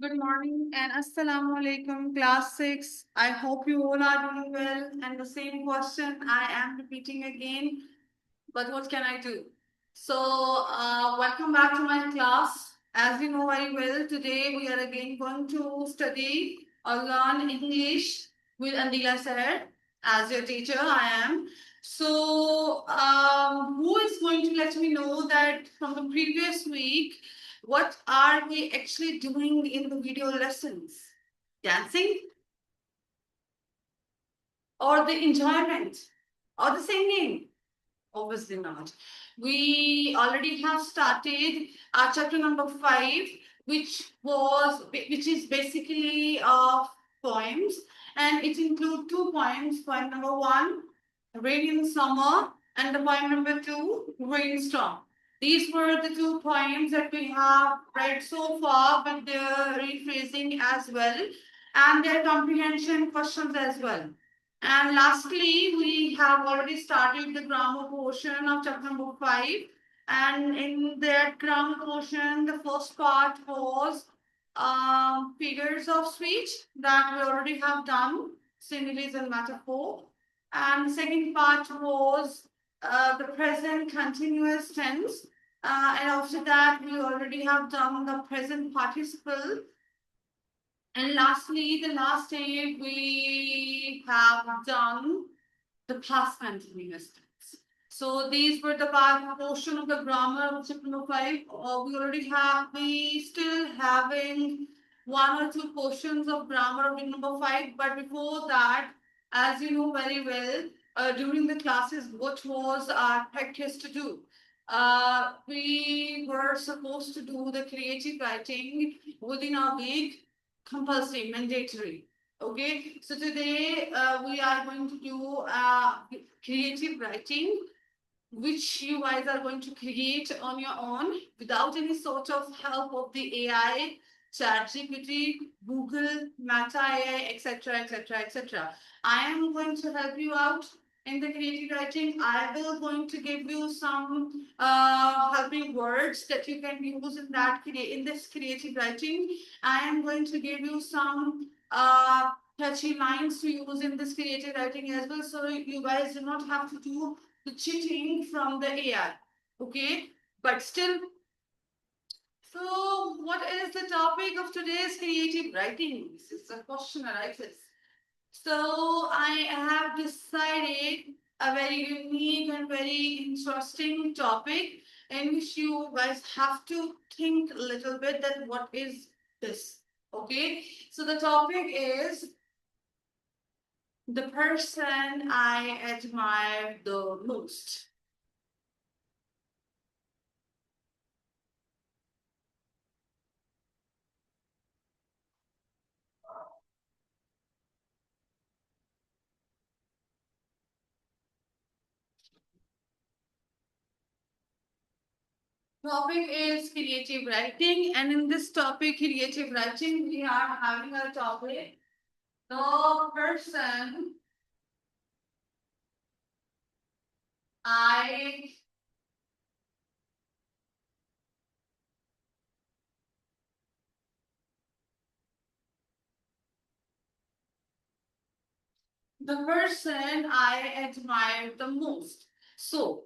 Good morning and Assalamu alaikum, class 6. I hope you all are doing well. And the same question I am repeating again, but what can I do? So, welcome back to my class. As you know very well, today we are again going to study or learn English with Andila Sir. As your teacher, I am. So, who is going to let me know that from the previous week, what are we actually doing in the video lessons? Dancing or the enjoyment or the singing? Obviously not. We already have started our chapter number 5, which is basically poems, and it includes two poems. Poem number 1, Rain in Summer, and the poem number 2, Rainstorm. These were the two poems that we have read so far, with their rephrasing as well, and their comprehension questions as well. And lastly, we have already started the grammar portion of chapter number 5. And in that grammar portion, the first part was figures of speech that we already have done, similes and metaphor. And the second part was the present continuous tense. And after that, we already have done the present participle. And lastly, the last day we have done the past continuous tense. So these were the portion of the grammar of chapter number 5. We still having one or two portions of grammar of number 5. But before that, as you know very well, during the classes, what was our practice to do? We were supposed to do the creative writing within a week, compulsory, mandatory. Okay, so today we are going to do creative writing, which you guys are going to create on your own without any sort of help of the AI, ChatGPT, Google, Meta AI, etc., etc., etc. I am going to help you out in the creative writing. I will going to give you some helping words that you can use in this creative writing. I am going to give you some catchy lines to use in this creative writing as well, so you guys do not have to do the cheating from the AI. Okay, but still. So, what is the topic of today's creative writing? This is a question arises. So, I have decided a very unique and very interesting topic in which you guys have to think a little bit that what is this? Okay, so the topic is the person I admire the most. Topic is creative writing, and in this topic, creative writing, we are having a topic, the person I admire the most. So,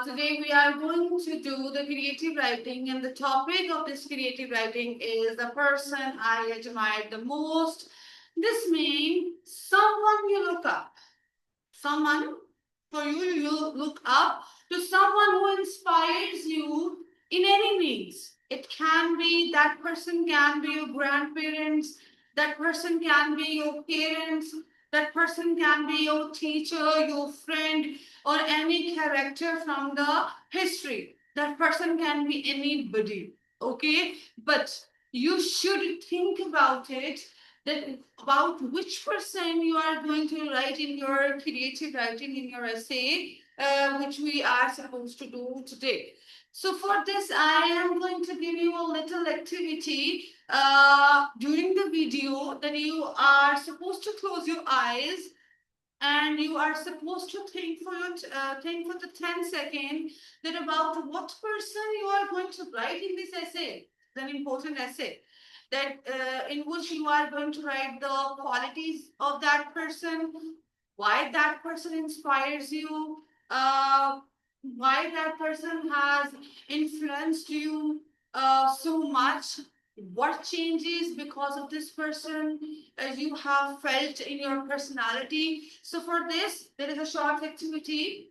today we are going to do the creative writing, and the topic of this creative writing is the person I admire the most. This means someone you look up. Someone for you look up to, someone who inspires you in any means. It can be, that person can be your grandparents, that person can be your parents, that person can be your teacher, your friend, or any character from the history. That person can be anybody. Okay, but you should think about it, that about which person you are going to write in your creative writing, in your essay, which we are supposed to do today. So for this, I am going to give you a little activity during the video, that you are supposed to close your eyes and you are supposed to think for the 10 seconds that about what person you are going to write in this essay, an important essay. that in which you are going to write the qualities of that person, why that person inspires you, why that person has influenced you so much, what changes because of this person you have felt in your personality. So for this, there is a short activity.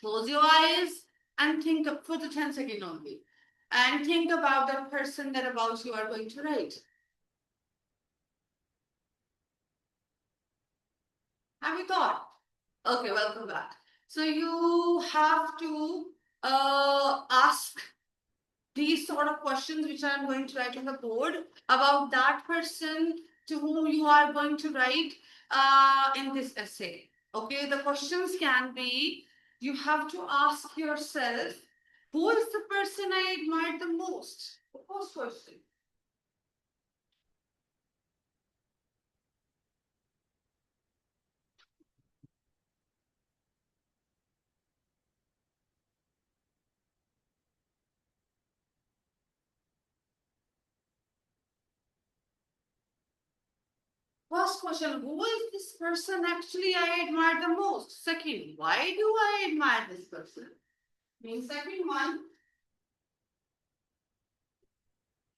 Close your eyes and think up for the 10 seconds only. And think about that person that about you are going to write. Have you thought? Okay, welcome back. So you have to ask these sort of questions which I'm going to write on the board about that person to whom you are going to write in this essay. Okay, the questions can be, you have to ask yourself, who is the person I admire the most? The first question. First question, who is this person actually I admire the most? Second, why do I admire this person? Means second one,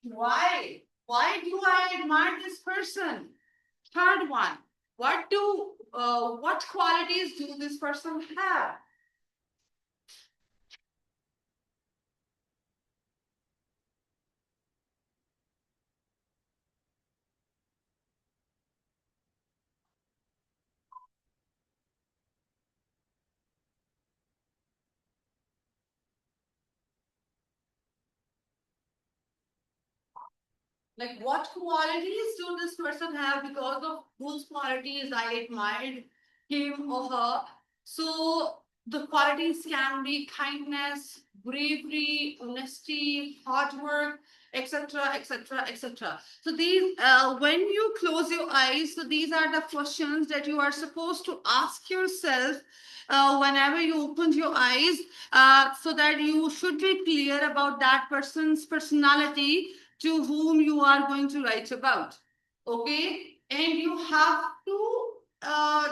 why? Why do I admire this person? Third one, what qualities do this person have? Like what qualities do this person have, because of whose qualities I admired him or her? So the qualities can be kindness, bravery, honesty, hard work, etc., etc., etc. So these, when you close your eyes, so these are the questions that you are supposed to ask yourself whenever you open your eyes, so that you should be clear about that person's personality to whom you are going to write about. Okay, and you have to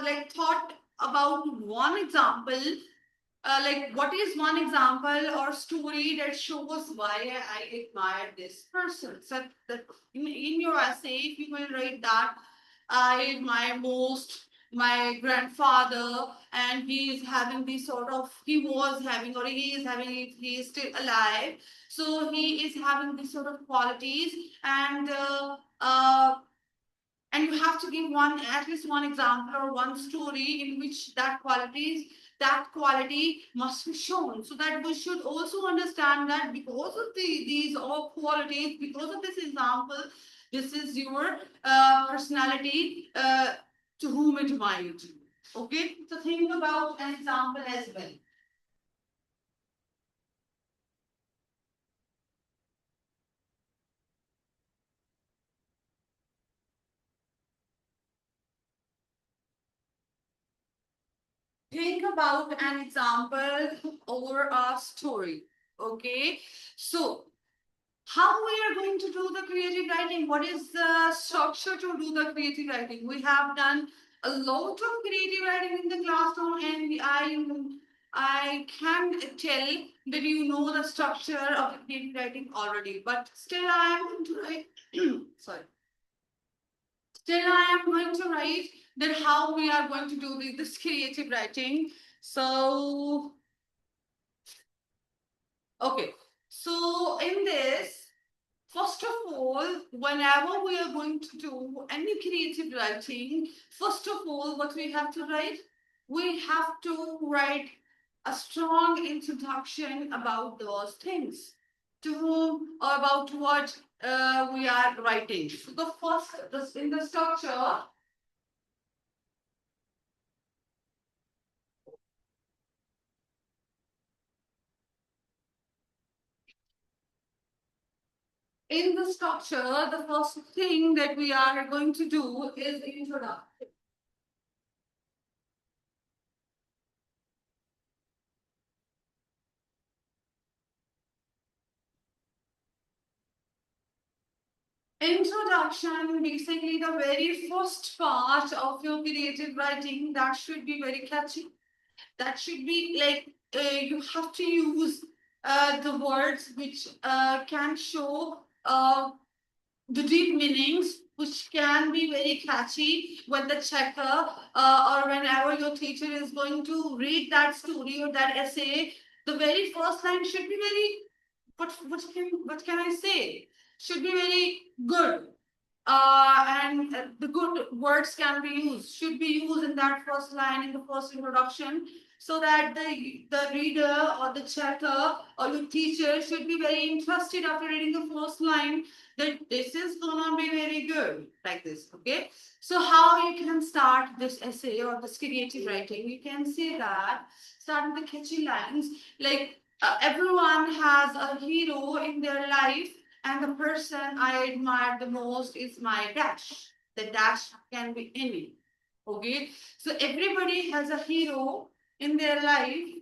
like thought about one example, like what is one example or story that shows why I admire this person. So that in your essay, if you will write that I admire most my grandfather, and he is having this sort of, he was having, or he is having, he is still alive, so he is having these sort of qualities, and you have to give one, at least one example or one story in which that quality must be shown, so that we should also understand that because of these all qualities, because of this example, this is your personality to whom it might. Okay, so think about an example as well. Think about an example or a story. Okay, so how we are going to do the creative writing? What is the structure to do the creative writing? We have done a lot of creative writing in the classroom, and I can tell that you know the structure of the creative writing already, but still I am going to write. Sorry. Still I am going to write that how we are going to do this creative writing. So okay. So in this, first of all, whenever we are going to do any creative writing, first of all, what we have to write? We have to write a strong introduction about those things, to whom or about what we are writing. So the first, in the structure, the first thing that we are going to do is introduction. Introduction, basically the very first part of your creative writing, that should be very catchy. That should be like you have to use the words which can show the deep meanings, which can be very catchy when the checker or whenever your teacher is going to read that story or that essay. The very first line should be very, what can I say, should be very good, and the good words can be used, should be used in that first line, in the first introduction, so that the reader or the checker or the teacher should be very interested after reading the first line, that this is gonna be very good, like this. Okay, so how you can start this essay or this creative writing? You can say that start with the catchy lines, like everyone has a hero in their life, and the person I admire the most is my dash. The dash can be any. Okay. So everybody has a hero in their life.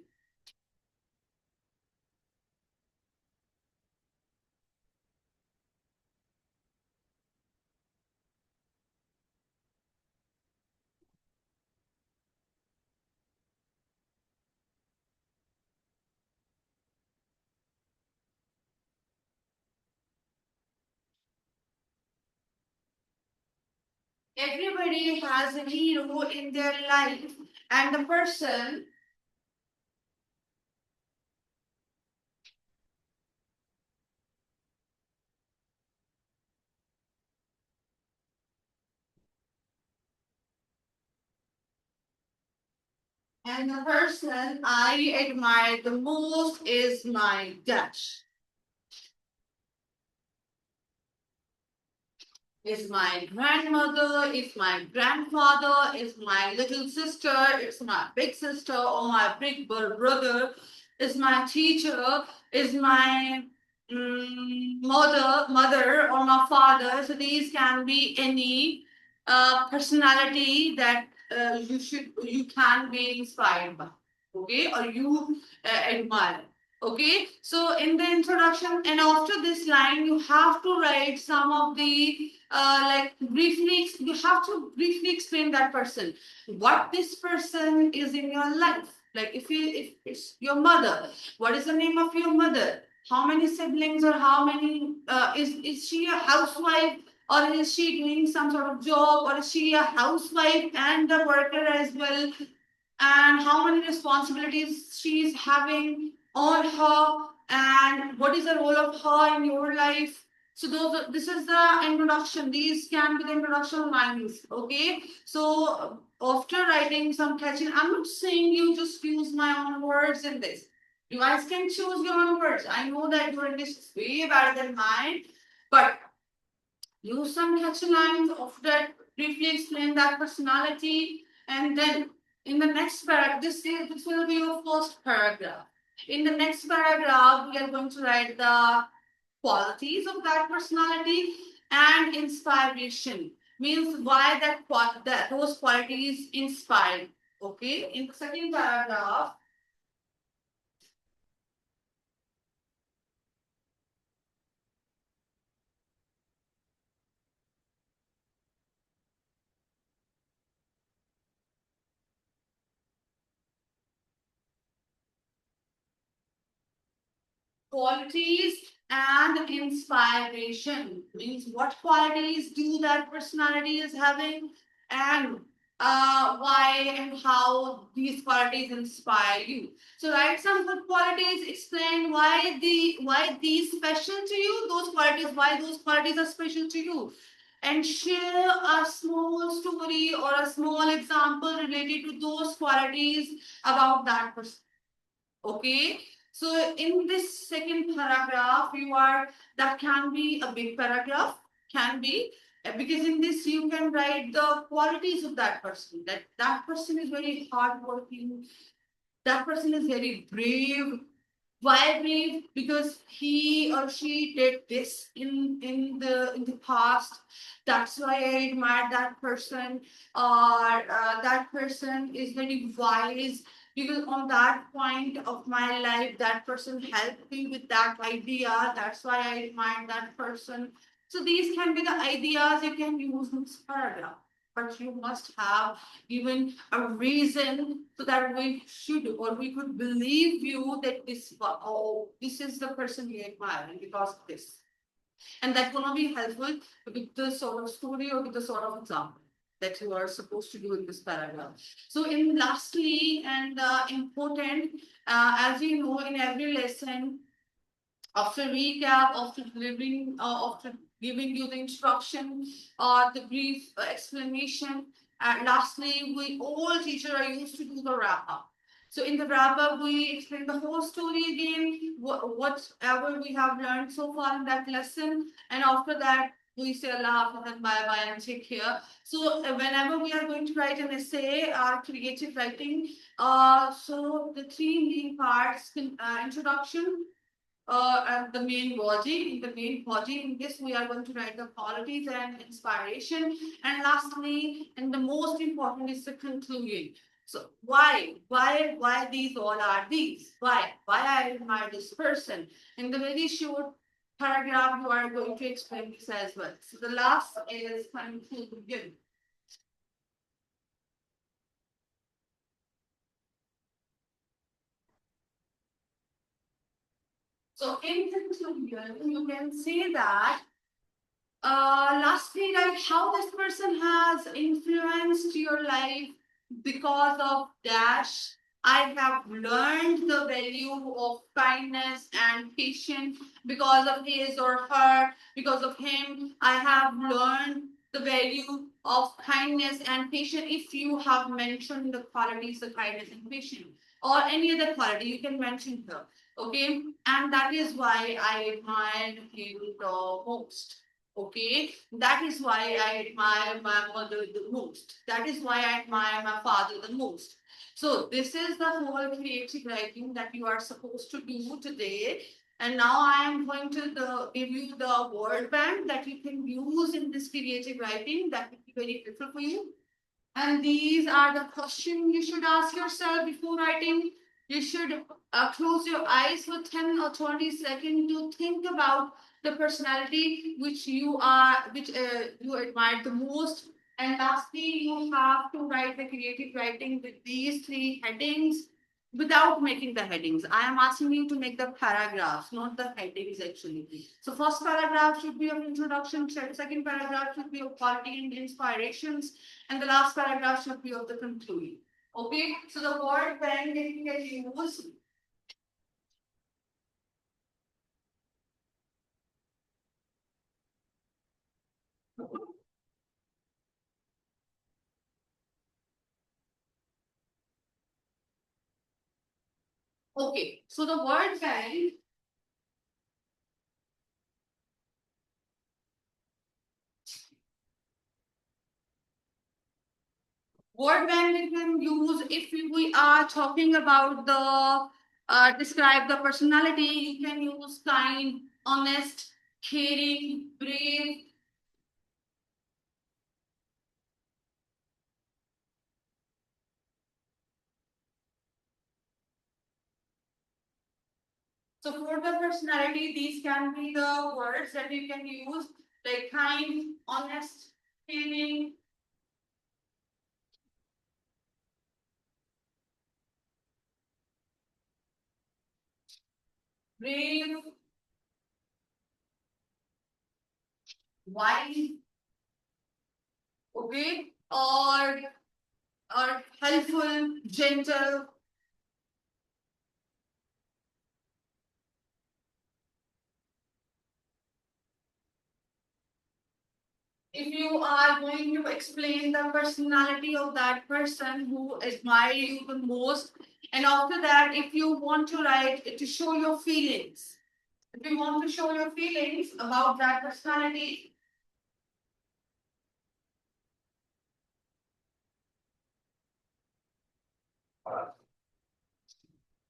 Everybody has a hero in their life, and the person I admire the most is my dash. Is my grandmother, is my grandfather, is my little sister, is my big sister or my big brother, is my teacher, is my mother or my father. So these can be any personality that you can be inspired by, okay, or you admire. Okay, so in the introduction and after this line, you have to write some of the like briefly, you have to briefly explain that person, what this person is in your life. Like if it's your mother, what is the name of your mother? How many siblings or how many is she a housewife or is she doing some sort of job or is she a housewife and a worker as well? And how many responsibilities she is having on her, and what is the role of her in your life. So this is the introduction. These can be the introduction lines. Okay, so after writing some catchy, I'm not saying you just use my own words in this. You guys can choose your own words. I know that your English is way better than mine, but use some catchy lines of that, briefly explain that personality, and then in the next paragraph, this will be your first paragraph. In the next paragraph, we are going to write the qualities of that personality and inspiration. Means why that those qualities inspired. Okay. In the second paragraph, qualities and inspiration means what qualities do that personality is having, and why and how these qualities inspire you. So write some good qualities, explain why these special to you, those qualities, why those qualities are special to you, and share a small story or a small example related to those qualities about that person. Okay, so in this second paragraph, that can be a big paragraph, can be, because in this you can write the qualities of that person. That person is very hardworking. That person is very brave. Why brave? Because he or she did this in the past. That's why I admire that person. Or that person is very wise, because on that point of my life, that person helped me with that idea. That's why I admire that person. So these can be the ideas you can use in this paragraph. But you must have given a reason so that we should or we could believe you that this is the person we admire and because of this. And that's going to be helpful with the sort of story or with the sort of example that you are supposed to do in this paragraph. So in lastly and important, as you know, in every lesson, after recap, after giving you the instruction or the brief explanation, and lastly, we all teachers are used to do the wrap up. So in the wrap up, we explain the whole story again, whatever we have learned so far in that lesson, and after that, we say Allah Hafiz and bye bye and take care. So whenever we are going to write an essay or creative writing, so the three main parts: introduction, and the main body. In the main body, in this we are going to write the qualities and inspiration. And lastly, and the most important is the conclusion. So why these all are these? Why I admire this person? In the very short paragraph, you are going to explain this as well. So the last is conclusion. So in conclusion, you can say that lastly, like how this person has influenced your life because of dash. I have learned the value of kindness and patience because of his or her, because of him. I have learned the value of kindness and patience. If you have mentioned the qualities of kindness and patience, or any other quality, you can mention her. Okay, and that is why I admire him the most. Okay, that is why I admire my mother the most. That is why I admire my father the most. So, this is the whole creative writing that you are supposed to do today. And now I am going to give you the word bank that you can use in this creative writing. That will be very helpful for you. And these are the questions you should ask yourself before writing. You should close your eyes for 10 or 20 seconds to think about the personality which you admire the most. And lastly, you have to write the creative writing with these three headings without making the headings. I am asking you to make the paragraphs, not the headings actually. So first paragraph should be of introduction, second paragraph should be of quality and inspirations, and the last paragraph should be of the conclusion. Okay, so the word when you can use. Okay, so the word bank you can use if we are talking about the describe the personality. You can use kind, honest, caring, brave. So for the personality, these can be the words that you can use, like kind, honest, caring, brave, wise, okay, or helpful, gentle. If you are going to explain the personality of that person who admire you the most, and after that, if you want to write to show your feelings, if you want to show your feelings about that personality,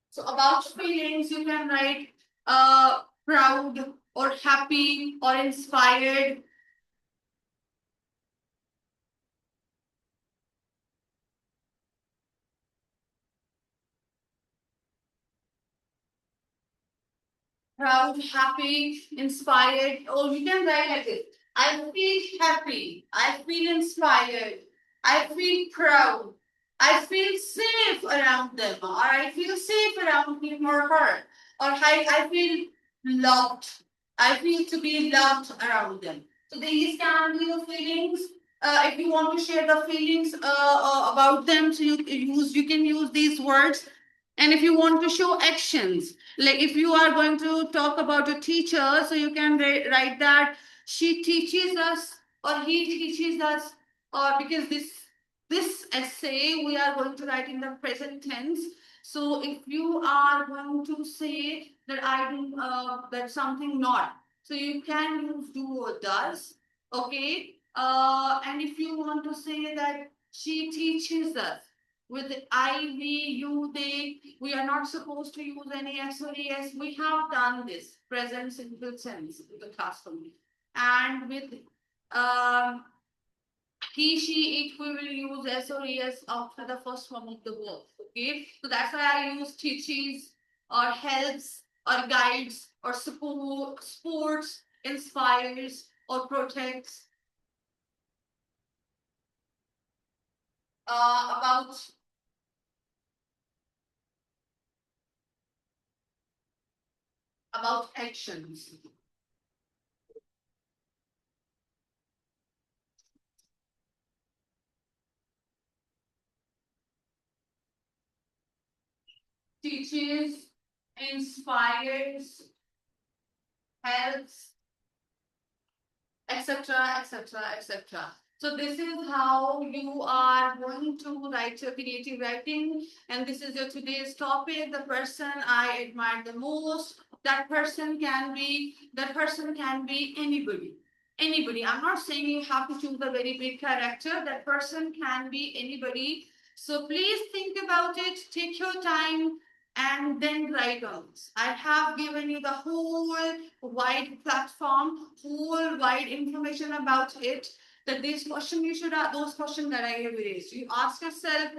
so about feelings, you can write proud or happy or inspired. Proud, happy, inspired, or you can write like this. I feel happy. I feel inspired. I feel proud. I feel safe around them, or I feel safe around him or her, or I feel loved. I feel to be loved around them. So these can be the feelings. If you want to share the feelings about them, so you can use these words. And if you want to show actions, like if you are going to talk about a teacher, so you can write that she teaches us or he teaches us, or because this essay we are going to write in the present tense. So if you are going to say that I do that something not, so you can use do or does. Okay. And if you want to say that she teaches us with the I, we, you, they, we are not supposed to use any S or ES. We have done this present simple tense in the classroom. And with um, he, she, it, we will use S or ES after the first form of the verb. Okay, so that's why I use teaches or helps or guides or support, sports, inspires or protects. About actions. Teaches, inspires, helps, etc., etc., etc. So this is how you are going to write your creative writing, and this is your today's topic. The person I admire the most. That person can be anybody. Anybody. I'm not saying you have to choose a very big character. That person can be anybody. So please think about it. Take your time and then write on this. I have given you the whole wide platform, whole wide information about it. That these questions you should ask, those questions that I have raised. You ask yourself,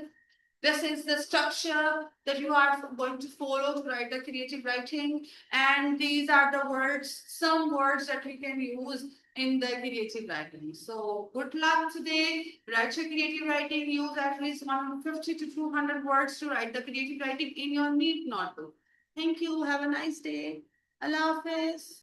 this is the structure that you are going to follow to write the creative writing, and these are the words, some words that we can use in the creative writing. So good luck today. Write your creative writing. Use at least 150 to 200 words to write the creative writing in your neat notebook. Thank you. Have a nice day. Allah Hafiz.